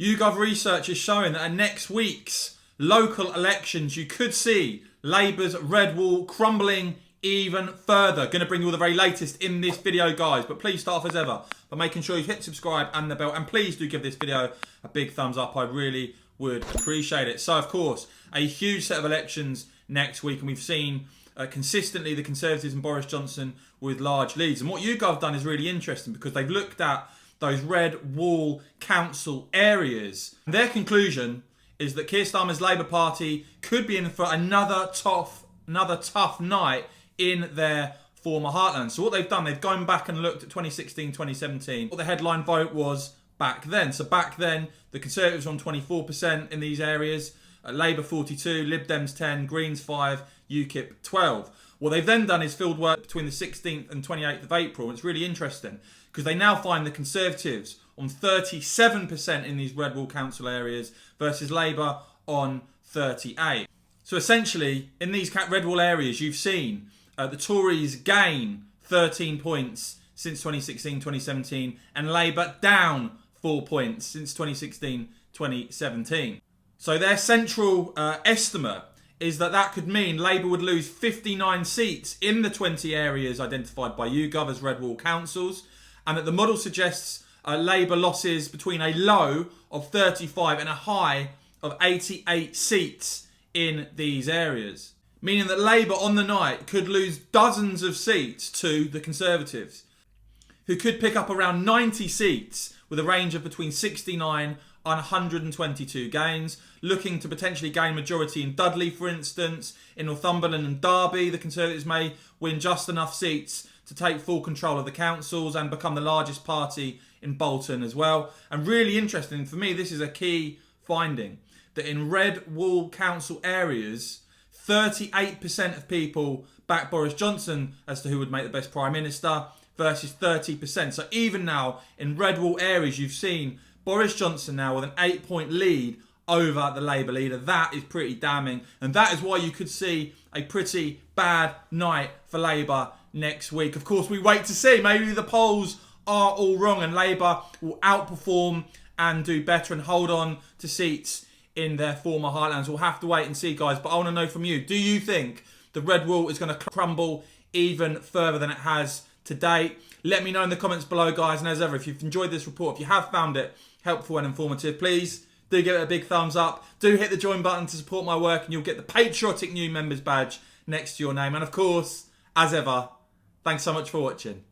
YouGov research is showing that at next week's local elections, you could see Labour's red wall crumbling even further. Going to bring you all the very latest in this video, guys. But please start off as ever by making sure you hit subscribe and the bell. And please do give this video a big thumbs up. I really would appreciate it. So, of course, a huge set of elections next week. And we've seen consistently the Conservatives and Boris Johnson with large leads. And what YouGov have done is really interesting because they've looked at those red wall council areas. And their conclusion is that Keir Starmer's Labour Party could be in for another tough night in their former heartland. So what they've done, they've gone back and looked at 2016, 2017, what the headline vote was back then. So back then, the Conservatives were on 24% in these areas, Labour 42, Lib Dems 10, Greens 5, UKIP 12. What they've then done is filled work between the 16th and 28th of April. It's really interesting because they now find the Conservatives on 37% in these red wall council areas versus Labour on 38. So essentially, in these red wall areas, you've seen the Tories gain 13 points since 2016, 2017, and Labour down 4 points since 2016, 2017. So their central estimate is that could mean Labour would lose 59 seats in the 20 areas identified by YouGov as red wall councils, and that the model suggests Labour losses between a low of 35 and a high of 88 seats in these areas. Meaning that Labour on the night could lose dozens of seats to the Conservatives, who could pick up around 90 seats with a range of between 69 and 122 gains, looking to potentially gain majority in Dudley, for instance. In Northumberland and Derby, the Conservatives may win just enough seats to take full control of the councils and become the largest party in Bolton as well. And really interesting, for me, this is a key finding, that in red wall council areas, 38% of people back Boris Johnson as to who would make the best Prime Minister versus 30%. So even now, in red wall areas, you've seen Boris Johnson now with an 8-point lead over the Labour leader. That is pretty damning. And that is why you could see a pretty bad night for Labour next week. Of course, we wait to see. Maybe the polls are all wrong and Labour will outperform and do better and hold on to seats in their former heartlands. We'll have to wait and see, guys. But I want to know from you, do you think the red wall is going to crumble even further than it has to date? Let me know in the comments below, guys. And as ever, if you've enjoyed this report, if you have found it helpful and informative, please do give it a big thumbs up. Do hit the join button to support my work and you'll get the patriotic new members badge next to your name. And of course, as ever, thanks so much for watching.